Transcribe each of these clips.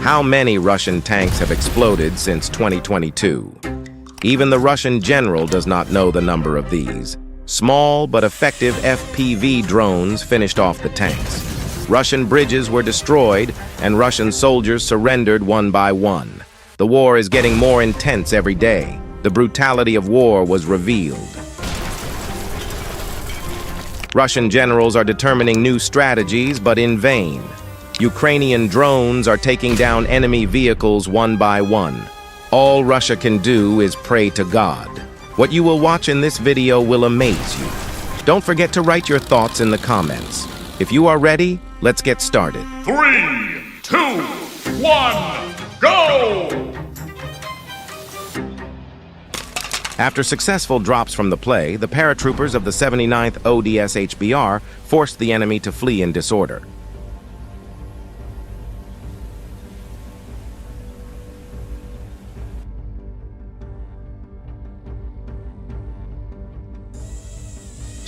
How many Russian tanks have exploded since 2022? Even the Russian general does not know the number of these. Small but effective FPV drones finished off the tanks. Russian bridges were destroyed, and Russian soldiers surrendered one by one. The war is getting more intense every day. The brutality of war was revealed. Russian generals are determining new strategies, but in vain. Ukrainian drones are taking down enemy vehicles one by one. All Russia can do is pray to God. What you will watch in this video will amaze you. Don't forget to write your thoughts in the comments. If you are ready, let's get started. 3, 2, 1, go! After successful drops from the play, the paratroopers of the 79th ODS HBR forced the enemy to flee in disorder.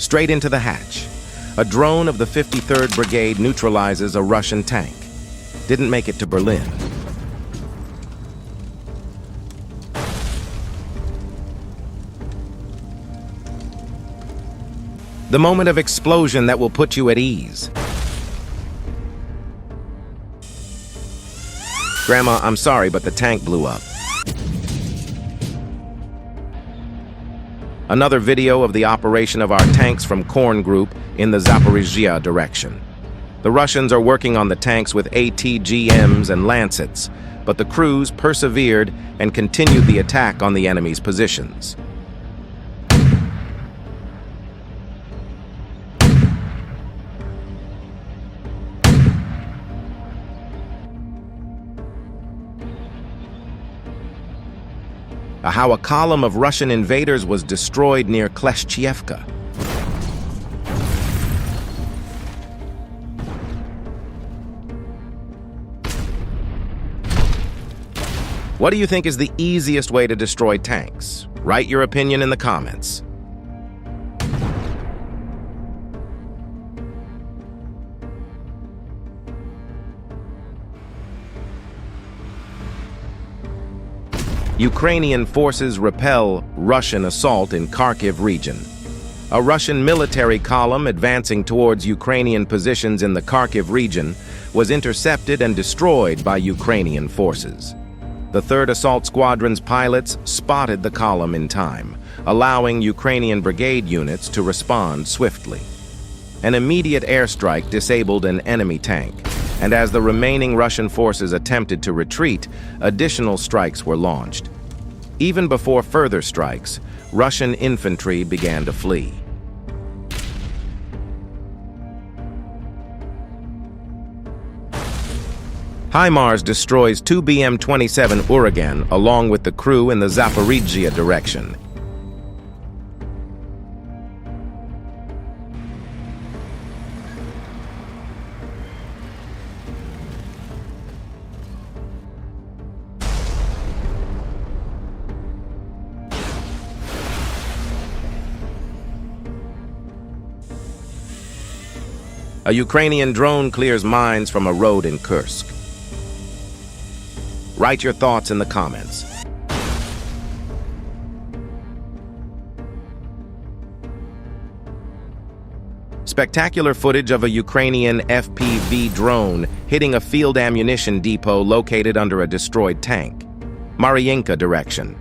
Straight into the hatch. A drone of the 53rd Brigade neutralizes a Russian tank. Didn't make it to Berlin. The moment of explosion that will put you at ease. Grandma, I'm sorry, but the tank blew up. Another video of the operation of our tanks from Korn Group in the Zaporizhzhia direction. The Russians are working on the tanks with ATGMs and Lancets, but the crews persevered and continued the attack on the enemy's positions. How a column of Russian invaders was destroyed near Kleshchievka. What do you think is the easiest way to destroy tanks? Write your opinion in the comments. Ukrainian forces repel Russian assault in Kharkiv region. A Russian military column advancing towards Ukrainian positions in the Kharkiv region was intercepted and destroyed by Ukrainian forces. The 3rd Assault Squadron's pilots spotted the column in time, allowing Ukrainian brigade units to respond swiftly. An immediate airstrike disabled an enemy tank, and as the remaining Russian forces attempted to retreat, additional strikes were launched. Even before further strikes, Russian infantry began to flee. HIMARS destroys 2 BM-27 Uragan along with the crew in the Zaporizhzhia direction. A Ukrainian drone clears mines from a road in Kursk. Write your thoughts in the comments. Spectacular footage of a Ukrainian FPV drone hitting a field ammunition depot located under a destroyed tank. Mariinka direction.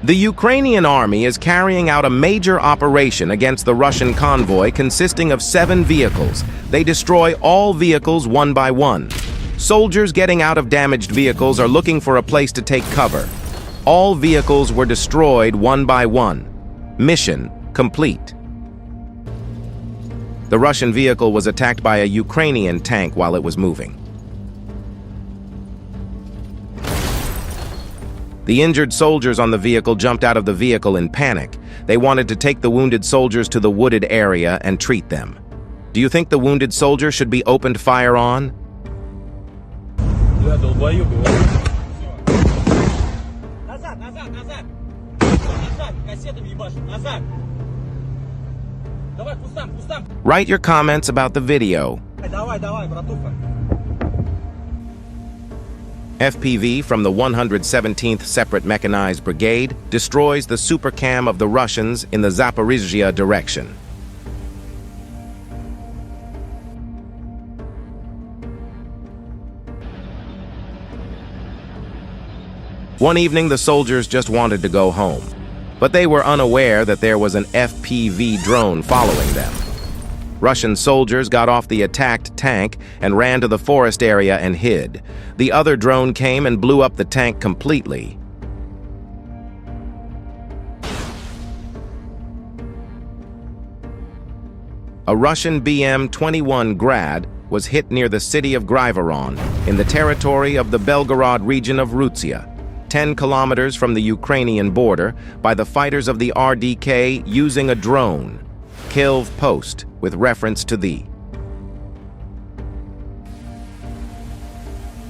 The Ukrainian army is carrying out a major operation against the Russian convoy consisting of 7 vehicles. They destroy all vehicles one by one. Soldiers getting out of damaged vehicles are looking for a place to take cover. All vehicles were destroyed one by one. Mission complete. The Russian vehicle was attacked by a Ukrainian tank while it was moving. The injured soldiers on the vehicle jumped out of the vehicle in panic. They wanted to take the wounded soldiers to the wooded area and treat them. Do you think the wounded soldier should be opened fire on? Write your comments about the video. FPV from the 117th Separate Mechanized Brigade destroys the supercam of the Russians in the Zaporizhzhia direction. One evening, the soldiers just wanted to go home, but they were unaware that there was an FPV drone following them. Russian soldiers got off the attacked tank and ran to the forest area and hid. The other drone came and blew up the tank completely. A Russian BM-21 Grad was hit near the city of Grivoron in the territory of the Belgorod region of Rutsia, 10 kilometers from the Ukrainian border, by the fighters of the RDK using a drone. Kilv Post, with reference to thee.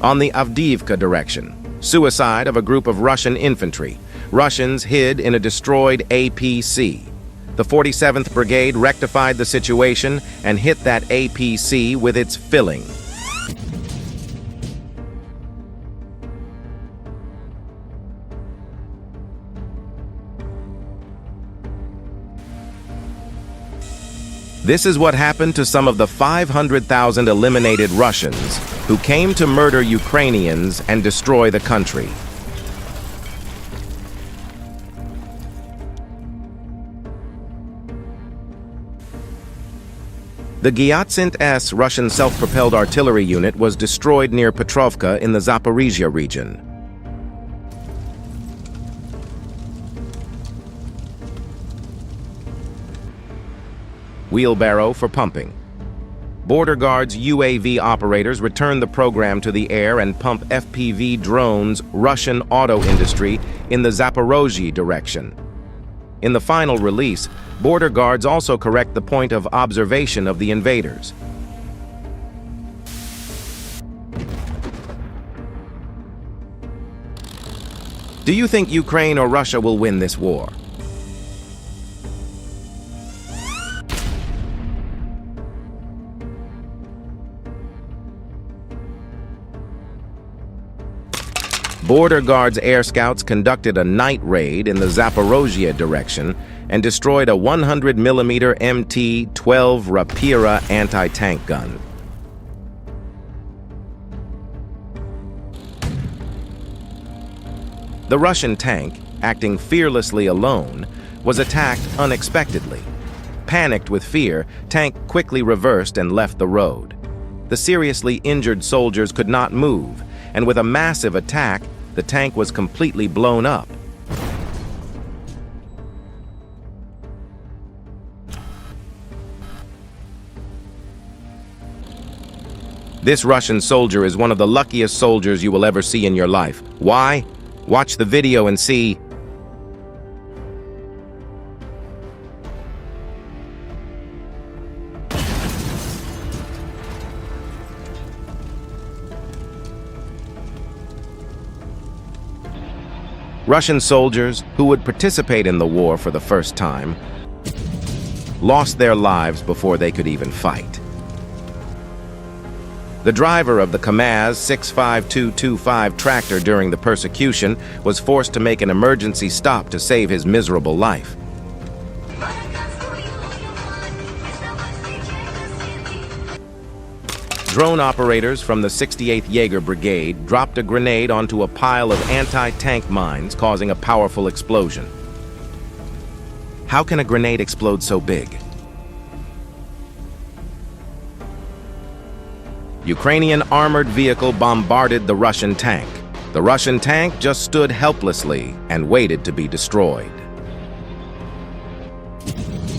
On the Avdiivka direction, suicide of a group of Russian infantry. Russians hid in a destroyed APC. The 47th Brigade rectified the situation and hit that APC with its filling. This is what happened to some of the 500,000 eliminated Russians who came to murder Ukrainians and destroy the country. The Gyatsint S Russian self-propelled artillery unit was destroyed near Petrovka in the Zaporizhzhia region. Wheelbarrow for pumping. Border Guard's UAV operators returned the program to the air and pump FPV drones Russian auto industry in the Zaporozhye direction. In the final release, Border Guards also correct the point of observation of the invaders. Do you think Ukraine or Russia will win this war? Border Guard's air scouts conducted a night raid in the Zaporozhye direction and destroyed a 100mm MT-12 Rapira anti-tank gun. The Russian tank, acting fearlessly alone, was attacked unexpectedly. Panicked with fear, tank quickly reversed and left the road. The seriously injured soldiers could not move, and with a massive attack, the tank was completely blown up. This Russian soldier is one of the luckiest soldiers you will ever see in your life. Why? Watch the video and see. Russian soldiers who would participate in the war for the first time lost their lives before they could even fight. The driver of the HIMARS 65225 tractor during the persecution was forced to make an emergency stop to save his miserable life. Drone operators from the 68th Jaeger Brigade dropped a grenade onto a pile of anti-tank mines, causing a powerful explosion. How can a grenade explode so big? Ukrainian armored vehicle bombarded the Russian tank. The Russian tank just stood helplessly and waited to be destroyed.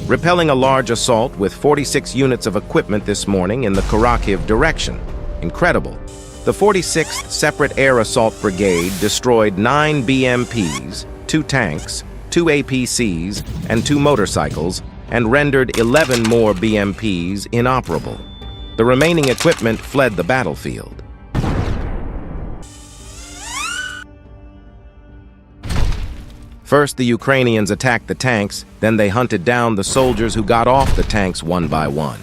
Repelling a large assault with 46 units of equipment this morning in the Kharkiv direction. Incredible. The 46th Separate Air Assault Brigade destroyed 9 BMPs, 2 tanks, 2 APCs, and 2 motorcycles, and rendered 11 more BMPs inoperable. The remaining equipment fled the battlefield. First, the Ukrainians attacked the tanks, then they hunted down the soldiers who got off the tanks one by one.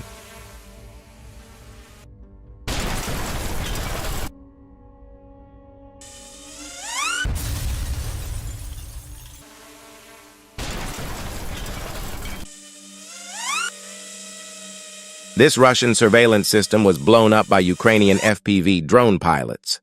This Russian surveillance system was blown up by Ukrainian FPV drone pilots.